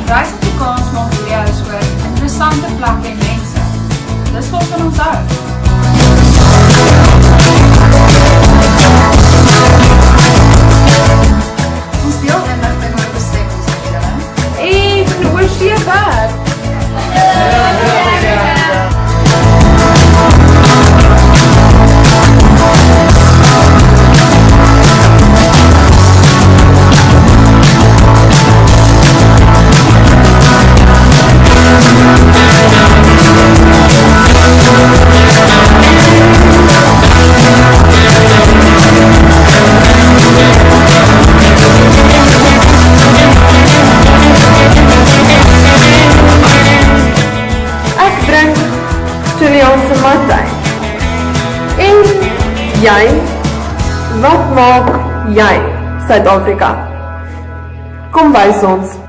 Reis Afrikaans maak video's oor interessante plekke en mense. Dis wat ons hou. Ons deel inligting oor bestekings met julle. En hoe is jy werk? Chileaanse Matthij. En jy, wat maak jy Suid-Afrika? Kom wys ons.